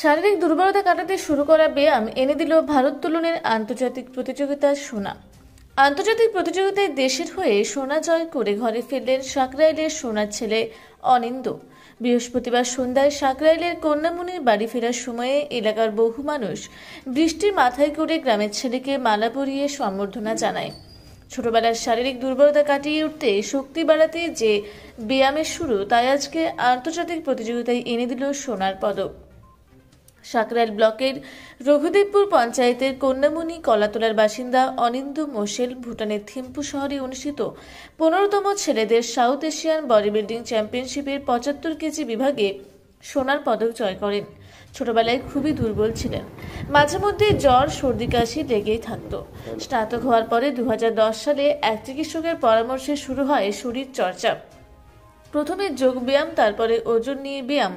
শারীরিক দুর্বলতা কাটাতে শুরু করা ব্যায়াম এনে দিল ভারোত্তোলনের আন্তর্জাতিক প্রতিযোগিতার সোনা। আন্তর্জাতিক প্রতিযোগিতায় দেশের হয়ে সোনা জয় করে ঘরে ফিরলেন সাকরাইলের সোনার ছেলে অনিন্দ্য। বৃহস্পতিবার সন্ধ্যায় সাকরাইলের কন্যামুনির বাড়ি ফেরার সময়ে এলাকার বহু মানুষ বৃষ্টির মাথায় করে গ্রামের ছেলেকে মালা পরিয়ে সম্বর্ধনা জানায়। ছোটবেলার শারীরিক দুর্বলতা কাটিয়ে উঠতে শক্তি বাড়াতে যে ব্যায়ামের শুরু, তাই আজকে আন্তর্জাতিক প্রতিযোগিতায় এনে দিল সোনার পদক। সাকরাইল ব্লকের রঘুদেবপুর পঞ্চায়েতের কন্যামুনি কলাতলার বাসিন্দা অনিন্দ্য মোশেল ভুটানের থিম্পু শহরে অনুষ্ঠিত 15তম ছেলেদের সাউথ এশিয়ান বডি বিল্ডিং চ্যাম্পিয়নশিপের 75 কেজি বিভাগে সোনার পদক জয় করেন। ছোটবেলায় খুবই দুর্বল ছিলেন, মাঝে মধ্যে জ্বর সর্দি কাশি লেগেই থাকত। স্নাতক হওয়ার পরে 2010 সালে এক চিকিৎসকের পরামর্শে শুরু হয় শরীর চর্চা। প্রথমে যোগ ব্যায়াম, তারপরে ওজন নিয়ে ব্যায়াম।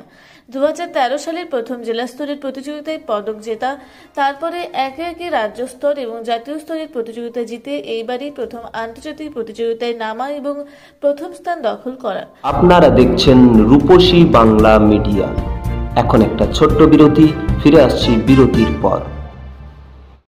2013 সালের প্রথম জেলা স্তরের প্রতিযোগিতায় পদক জেতা, তারপরে একে একে রাজ্য স্তর এবং জাতীয় স্তরের প্রতিযোগিতা জিতে এইবারই প্রথম আন্তর্জাতিক প্রতিযোগিতায় নামা এবং প্রথম স্থান দখল করা। আপনারা দেখছেন রূপসী বাংলা মিডিয়া। এখন একটা ছোট্ট বিরতি, ফিরে আসছি বিরতির পর।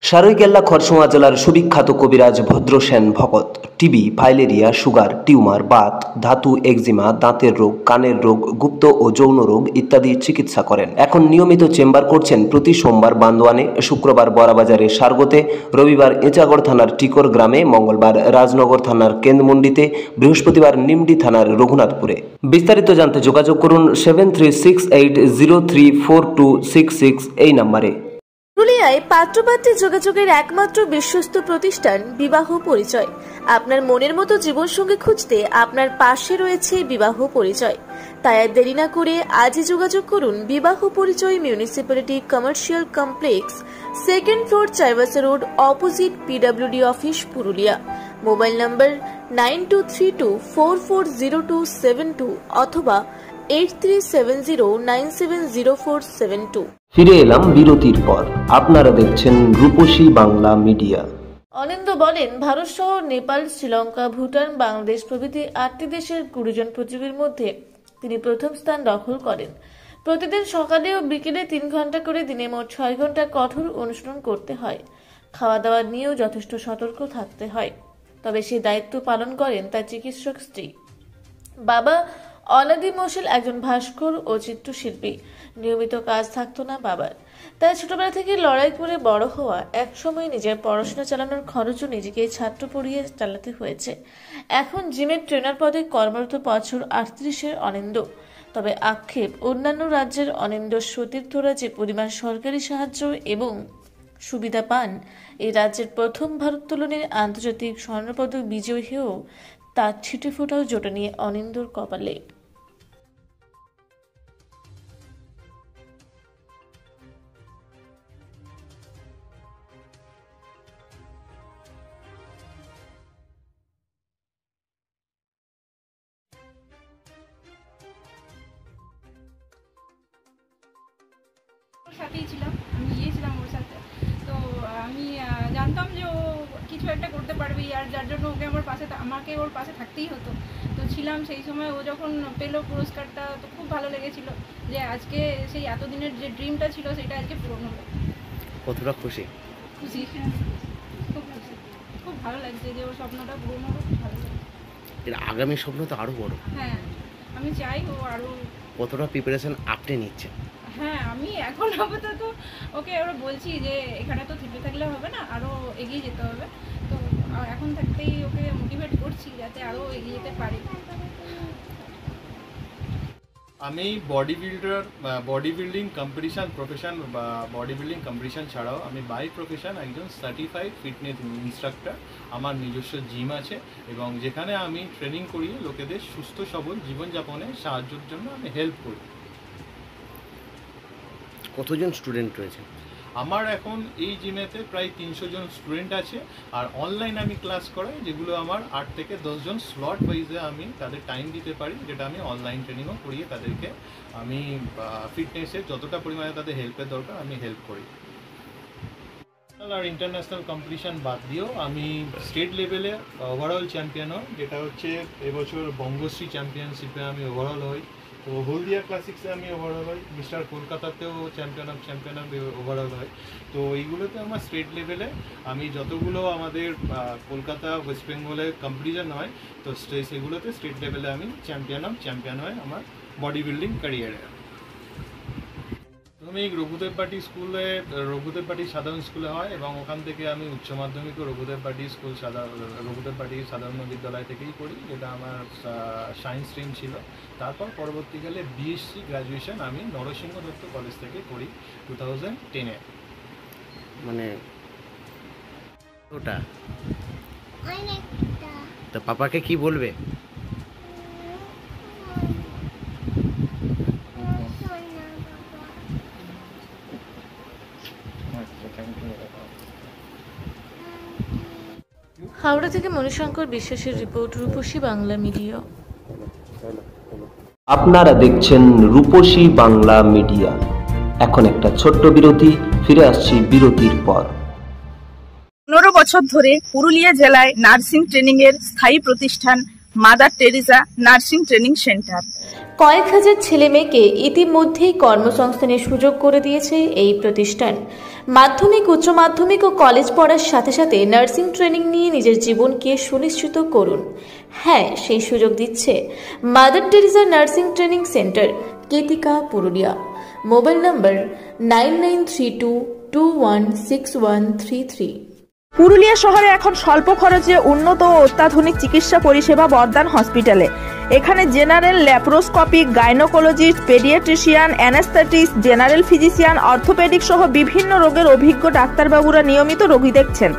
সারৈকেল্লা খরসোয়া জেলার সুবিখ্যাত কবিরাজ Bhadrasen Bhagat TB, filaria, sugar, tumour, Baat, ধাতু, একজিমা, দাঁতের রোগ, কানের রোগ, গুপ্ত ও যৌন রোগ ইত্যাদি চিকিৎসা করেন। এখন নিয়মিত চেম্বার করছেন প্রতি সোমবার বান্দোয়ানে, শুক্রবার বড়াবাজারে সারগোতে, রবিবার এঁচাগড় থানার টিকর গ্রামে, মঙ্গলবার রাজনগর থানার কেন্দ্রমন্ডিতে, বৃহস্পতিবার নিমডি থানার রঘুনাথপুরে। বিস্তারিত জানতে যোগাযোগ করুন 7368034266 এই নম্বরে। পুরুলিয়ায় পাত্রপাত্রী যোগাযোগের একমাত্র বিশ্বস্ত প্রতিষ্ঠান বিবাহ পরিচয়। আপনার মনের মতো জীবনসঙ্গী খুঁজতে আপনার পাশে রয়েছে বিবাহ পরিচয়। তাই আর দেরি না করে আজই যোগাযোগ করুন বিবাহ পরিচয়, municipality commercial complex, 2nd floor, Chaibasa road, opposite PWD office, Purulia. Mobile নম্বর 9232440272 অথবা 8370970472। ফিরে এলাম বিরতির পর। আপনারা দেখছেন রূপসী বাংলা মিডিয়া। অনিন্দ্য বলেন, ভারত সহ নেপাল, শ্রীলঙ্কা, ভুটান, বাংলাদেশ প্রভৃতি 8টি দেশের 20 জন প্রতিযোগীর মধ্যে তিনি প্রথম স্থান দখল করেন। প্রতিদিন সকালে ও বিকেলে 3 ঘন্টা করে দিনে মোট 6 ঘন্টা কঠোর অনুশীলন করতে হয়। খাওয়া দাওয়া নিয়েও যথেষ্ট সতর্ক থাকতে হয়। তবে সেই দায়িত্ব পালন করেন তার চিকিৎসক স্ত্রী। বাবা অনাদি মোশেল একজন ভাস্কর ও চিত্রশিল্পী। নিয়মিত কাজ থাকতো না বাবার, তাই ছোটবেলা থেকে লড়াই করে বড় হওয়া। একসময় নিজের পড়াশোনা চালানোর খরচও নিজেকে ছাত্র পড়িয়ে চালাতে হয়েছে। এখন জিমের ট্রেনার পদে কর্মরত বছর 38-এর অনিন্দ্য। তবে আক্ষেপ, অন্যান্য রাজ্যের অনিন্দ্য সতীর্থরা যে পরিমাণ সরকারি সাহায্য এবং সুবিধা পান, এই রাজ্যের প্রথম ভারোত্তোলনের আন্তর্জাতিক স্বর্ণপদক বিজয়ী হয়েও তার ছিটে ফোটাও জোটেনি অনিন্দ্যর কপালে। সাথেই ছিলাম, আমি গিয়েছিলাম ওর সাথে। তো আমি জানতাম যে ও কিছু একটা করতে পারবে, আর যার জন্য আমাকে ওর পাশে থাকতেই হতো। তো ছিলাম সেই সময়। ও যখন পেলো পুরস্কারটা, তো খুব ভালো লেগেছিল যে আজকে সেই এতদিনের যে ড্রিমটা ছিল সেটা আজকে পূরণ হলো। কতটা খুশি? খুশি, খুব খুশি, খুব ভালো লাগছে যে ওর স্বপ্নটা পূরণ হলো। ভালো লাগছে। এর আগামী স্বপ্ন তো আরো বড়। হ্যাঁ, আমি চাই ও আরো। কতটা প্রিপারেশন আপনি নিচ্ছেন? হ্যাঁ, আমি এখন আপাতত ওকে আরও বলছি যে এখানে তো থেকে থাকলে হবে না, আরও এগিয়ে যেতে হবে। তো এখন থাকতেই ওকে মোটিভেট করছি যাতে আরও এগিয়ে যেতে পারে। আমি বডি বিল্ডিং কম্পিটিশান প্রফেশন বা বডি বিল্ডিং কম্পিটিশান ছাড়াও আমি বাই প্রফেশন একজন সার্টিফাইড ফিটনেস ইনস্ট্রাক্টর। আমার নিজস্ব জিম আছে এবং যেখানে আমি ট্রেনিং করি লোকেদের সুস্থ সবল জীবনযাপনে সাহায্যের জন্য আমি হেল্প করি। কতজন স্টুডেন্ট রয়েছে? আমার এখন এই জিমেতে প্রায় 300 জন স্টুডেন্ট আছে। আর অনলাইন আমি ক্লাস করাই, যেগুলো আমার 8 থেকে 10 জন স্লট ওয়াইজে আমি তাদের টাইম দিতে পারি, যেটা আমি অনলাইন ট্রেনিংও করিয়ে তাদেরকে আমি ফিটনেসের যতটা পরিমাণে তাদের হেল্পের দরকার আমি হেল্প করি। আর ইন্টারন্যাশনাল কম্পিটিশান বাদ দিয়েও আমি স্টেট লেভেলে ওভারঅল চ্যাম্পিয়ন হই, যেটা হচ্ছে এবছর বঙ্গশ্রী চ্যাম্পিয়নশিপে আমি ওভারঅল হই। তো হলদিয়া ক্লাসিক্সে আমি ওভারঅল হয়, মিস্টার কলকাতাতেও চ্যাম্পিয়ন অফ ওভারঅল হয়। তো এইগুলোতে আমার স্টেট লেভেলে আমি যতগুলো আমাদের কলকাতা ওয়েস্ট বেঙ্গলে কম্পিটিশন হয়, তো সেগুলোতে স্টেট লেভেলে আমি চ্যাম্পিয়ন হয় আমার বডি বিল্ডিং ক্যারিয়ারে। আমি রঘুদেব পাটি সাধারণ স্কুলে হয় এবং ওখান থেকে আমি উচ্চ মাধ্যমিকও রঘুদেব পাটি সাধারণ বিদ্যালয় থেকেই করি, যেটা আমার সায়েন্স স্ট্রিম ছিল। তারপর পরবর্তীকালে বিএসসি গ্র্যাজুয়েশন আমি নরসিংহ দত্ত কলেজ থেকে করি 2010-এ। মানে ওটা তো পাপাকে কি বলবে? হাওড়া থেকে মণিশঙ্কর বিশ্বাসের রিপোর্ট, রূপসী বাংলা মিডিয়া। আপনারা দেখছেন রূপসী বাংলা মিডিয়া। এখন একটা ছোট্ট বিরতি, ফিরে আসছি বিরতির পর। 15 বছর ধরে পুরুলিয়া জেলায় নার্সিং ট্রেনিং এর স্থায়ী প্রতিষ্ঠান mother Teresa nursing training centre. কয়েক হাজার ছেলে মেয়েকে ইতিমধ্যেই কর্মসংস্থানের সুযোগ করে দিয়েছে এই প্রতিষ্ঠান। মাধ্যমিক, উচ্চ মাধ্যমিক ও কলেজ পড়ার সাথে সাথে নার্সিং ট্রেনিং নিয়ে নিজের জীবনকে সুনিশ্চিত করুন। হ্যাঁ, সেই সুযোগ দিচ্ছে Mother Teresa nursing training centre, Ketika, Purulia. Mobile number 9932216133। পুরুলিয়া শহরে এখন স্বল্প খরচে উন্নত ও অত্যাধুনিক চিকিৎসা পরিষেবা বর্ধমান হসপিটালে। এখানে general, laparoscopic, gynaecologist, paediatrician, anaesthetist, general physician, orthopaedic সহ বিভিন্ন রোগের অভিজ্ঞ ডাক্তারবাবুরা নিয়মিত রোগী দেখছেন।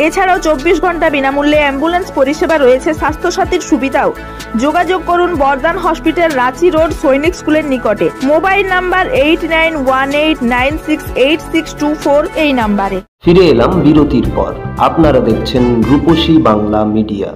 এছাড়াও 24 ঘন্টা বিনামূল্যে অ্যাম্বুলেন্স পরিষেবা রয়েছে, স্বাস্থ্যসাথীর সুবিধাও। যোগাযোগ করুন বর্ধমান হসপিটাল, রাঁচি রোড, সৈনিক স্কুলের নিকটে। মোবাইল নাম্বার 8918968624 এই নাম্বারে। ফিরে এলাম বিরতির পর। আপনারা দেখছেন রূপসী বাংলা মিডিয়া।